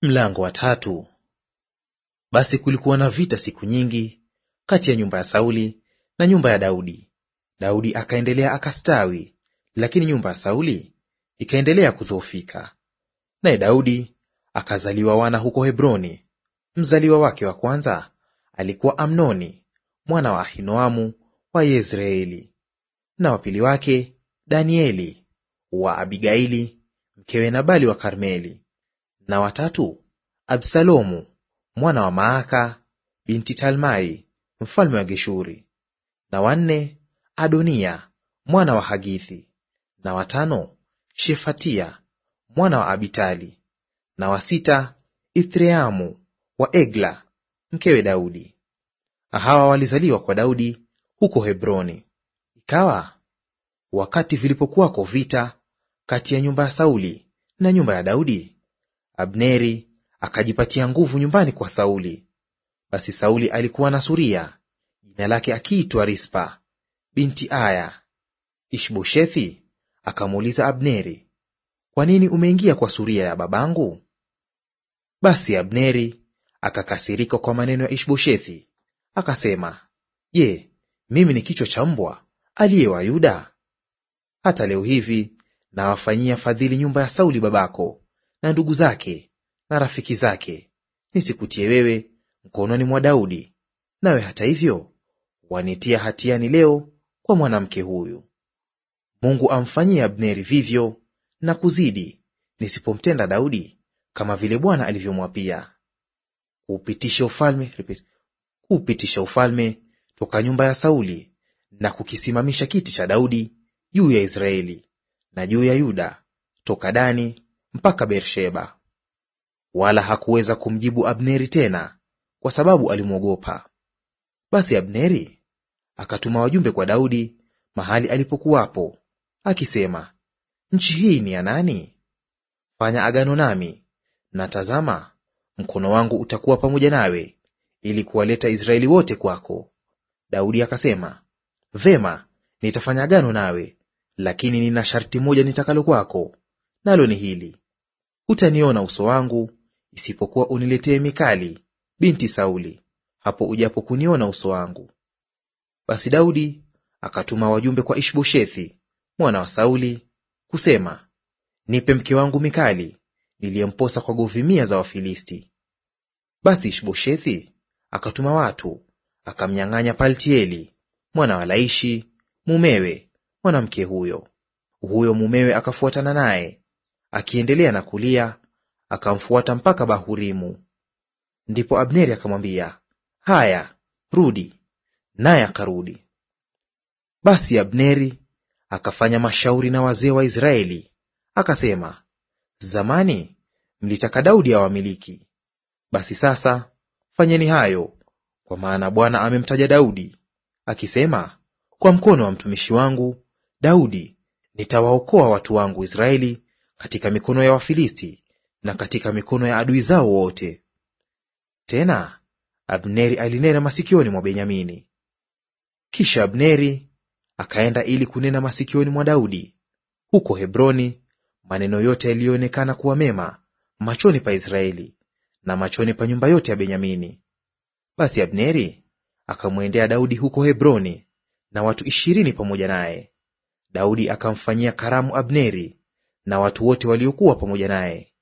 Mlango wa tatu. Basi kulikuwa na vita siku nyingi kati ya nyumba ya Sauli na nyumba ya Daudi. Daudi akaendelea akastawi, lakini nyumba ya Sauli ikaendelea kudhoofika. Naye Daudi akazaliwa wana huko Hebroni. Mzaliwa wake wa kwanza alikuwa Amnoni mwana wa Ahinoamu wa Yezreeli, na wa pili wake Danieli wa Abigaili mkewe Nabali wa Karmeli, na watatu Absalomu mwana wa Maaka binti Talmai mfalme wa Geshuri, na wanne Adonia mwana wa Hagithi, na watano Shefatia mwana wa Abitali, na wa sita Ithreamu wa Egla mkewe Daudi. Hawa walizaliwa kwa Daudi huko Hebroni. Ikawa wakati vilipokuwako vita kati ya nyumba ya Sauli na nyumba ya Daudi, Abneri akajipatia nguvu nyumbani kwa Sauli. Basi Sauli alikuwa na suria, jina lake akiitwa Rispa binti Aya. Ishboshethi akamuuliza Abneri, kwa nini umeingia kwa suria ya babangu? Basi Abneri akakasirika kwa maneno ya Ishboshethi, akasema, Je, mimi ni kichwa cha mbwa aliye wa Yuda? Hata leo hivi nawafanyia fadhili nyumba ya Sauli babako na ndugu zake na rafiki zake, nisikutie wewe mkononi mwa Daudi, nawe hata hivyo wanitia hatiani leo kwa mwanamke huyu. Mungu amfanyie Abneri vivyo na kuzidi, nisipomtenda Daudi kama vile Bwana alivyomwapia, kuupitisha ufalme toka nyumba ya Sauli na kukisimamisha kiti cha Daudi juu ya Israeli na juu ya Yuda toka Dani mpaka Beersheba. Wala hakuweza kumjibu Abneri tena, kwa sababu alimwogopa. Basi Abneri akatuma wajumbe kwa Daudi mahali alipokuwapo, akisema, nchi hii ni ya nani? Fanya agano nami, na tazama, mkono wangu utakuwa pamoja nawe, ili kuwaleta Israeli wote kwako. Daudi akasema, Vema, nitafanya agano nawe, lakini nina sharti moja nitakalo kwako, nalo ni hili: hutaniona uso wangu, isipokuwa uniletee Mikali binti Sauli, hapo ujapo kuniona uso wangu. Basi Daudi akatuma wajumbe kwa Ishboshethi mwana wa Sauli kusema, nipe mke wangu Mikali niliyemposa kwa govi 100 za Wafilisti. Basi Ishboshethi akatuma watu, akamnyang'anya Paltieli mwana wa Laishi mumewe mwanamke huyo. Huyo mumewe akafuatana naye, akiendelea na kulia, akamfuata mpaka Bahurimu. Ndipo Abneri akamwambia, haya, rudi. Naye akarudi. Basi Abneri akafanya mashauri na wazee wa Israeli, akasema, zamani mlitaka Daudi awamiliki. Basi sasa fanyeni hayo, kwa maana Bwana amemtaja Daudi, akisema, kwa mkono wa mtumishi wangu Daudi nitawaokoa watu wangu Israeli katika mikono ya Wafilisti na katika mikono ya adui zao wote. Tena Abneri alinena masikioni mwa Benyamini. Kisha Abneri akaenda ili kunena masikioni mwa Daudi huko Hebroni maneno yote yaliyoonekana kuwa mema machoni pa Israeli na machoni pa nyumba yote ya Benyamini. Basi Abneri akamwendea Daudi huko Hebroni na watu 20 pamoja naye. Daudi akamfanyia karamu Abneri na watu wote waliokuwa pamoja naye.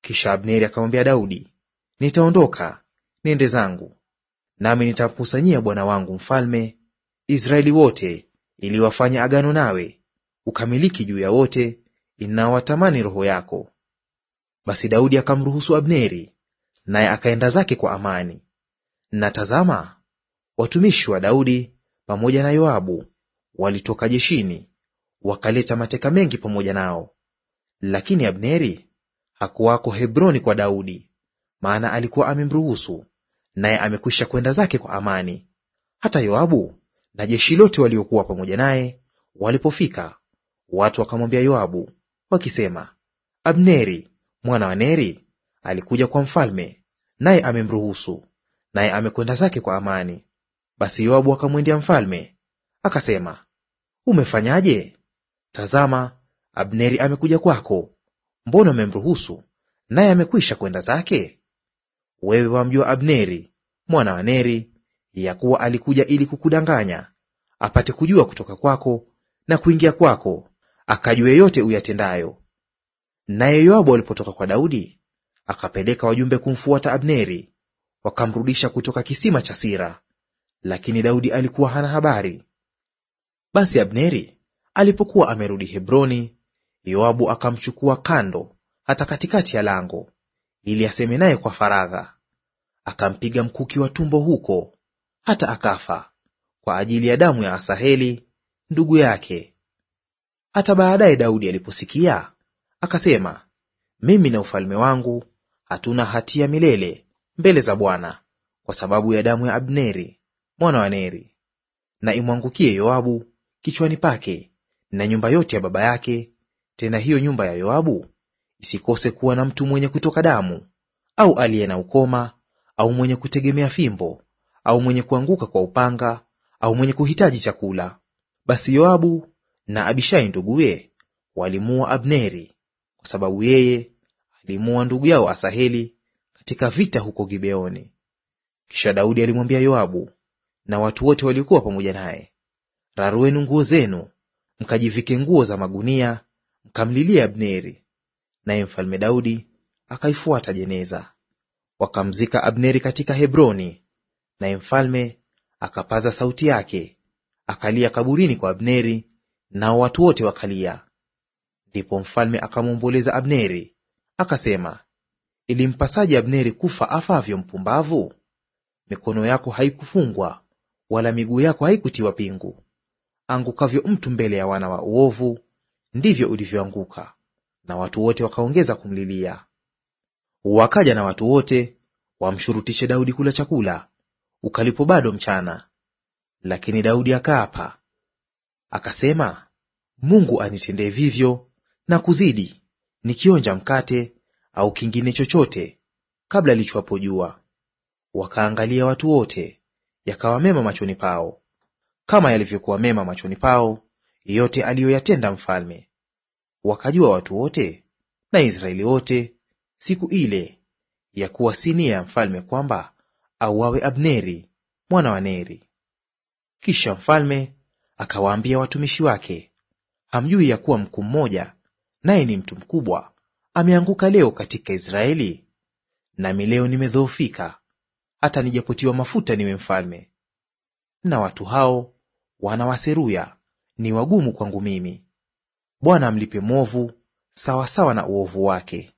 Kisha Abneri akamwambia Daudi, nitaondoka niende zangu, nami nitamkusanyia bwana wangu mfalme Israeli wote, ili wafanye agano nawe, ukamiliki juu ya wote inaowatamani roho yako. Basi Daudi akamruhusu Abneri, naye akaenda zake kwa amani. Na tazama, watumishi wa Daudi pamoja na Yoabu walitoka jeshini, wakaleta mateka mengi pamoja nao. Lakini Abneri hakuwako Hebroni kwa Daudi, maana alikuwa amemruhusu, naye amekwisha kwenda zake kwa amani. Hata Yoabu na jeshi lote waliokuwa pamoja naye walipofika, watu wakamwambia Yoabu wakisema, Abneri mwana wa Neri alikuja kwa mfalme, naye amemruhusu, naye amekwenda zake kwa amani. Basi Yoabu akamwendea mfalme akasema, umefanyaje? Tazama, Abneri amekuja kwako, mbona umemruhusu naye amekwisha kwenda zake? Wewe wamjua Abneri mwana wa Neri, ya kuwa alikuja ili kukudanganya, apate kujua kutoka kwako na kuingia kwako, akajue yote uyatendayo. Naye Yoabu alipotoka kwa Daudi, akapeleka wajumbe kumfuata Abneri, wakamrudisha kutoka kisima cha Sira, lakini Daudi alikuwa hana habari. Basi Abneri alipokuwa amerudi Hebroni, Yoabu akamchukua kando hata katikati ya lango, ili aseme naye kwa faragha. Akampiga mkuki wa tumbo huko hata akafa, kwa ajili ya damu ya Asaheli ndugu yake. Hata baadaye Daudi aliposikia, akasema, mimi na ufalme wangu hatuna hatia milele mbele za Bwana kwa sababu ya damu ya Abneri mwana wa Neri. Na imwangukie Yoabu kichwani pake na nyumba yote ya baba yake, tena hiyo nyumba ya Yoabu isikose kuwa na mtu mwenye kutoka damu, au aliye na ukoma, au mwenye kutegemea fimbo, au mwenye kuanguka kwa upanga, au mwenye kuhitaji chakula. Basi Yoabu na Abishai nduguye walimuua Abneri, kwa sababu yeye alimuua ndugu yao Asaheli katika vita huko Gibeoni. Kisha Daudi alimwambia Yoabu na watu wote waliokuwa pamoja naye, rarueni nguo zenu, mkajivike nguo za magunia, mkamlilie Abneri. Naye mfalme Daudi akaifuata jeneza. Wakamzika Abneri katika Hebroni, naye mfalme akapaza sauti yake, akalia kaburini kwa Abneri, nao watu wote wakalia. Ndipo mfalme akamwomboleza Abneri, akasema, ilimpasaje Abneri kufa afavyo mpumbavu? Mikono yako haikufungwa, wala miguu yako haikutiwa pingu. Angukavyo mtu mbele ya wana wa uovu, ndivyo ulivyoanguka. Na watu wote wakaongeza kumlilia. Wakaja na watu wote wamshurutishe Daudi kula chakula, ukalipo bado mchana. Lakini Daudi akaapa, akasema, Mungu anitendee vivyo na kuzidi, nikionja mkate au kingine chochote kabla lichwapo jua. Wakaangalia watu wote, yakawa mema machoni pao, kama yalivyokuwa mema machoni pao yote aliyoyatenda mfalme. Wakajua watu wote na Israeli wote siku ile, ya kuwa si nia ya mfalme kwamba auawe Abneri mwana wa Neri. Kisha mfalme akawaambia watumishi wake, hamjui ya kuwa mkuu mmoja, naye ni mtu mkubwa, ameanguka leo katika Israeli? Nami leo nimedhoofika, hata nijapotiwa mafuta niwe mfalme. Na watu hao wana wa Seruya ni wagumu kwangu mimi. Bwana amlipe mwovu sawa sawa na uovu wake.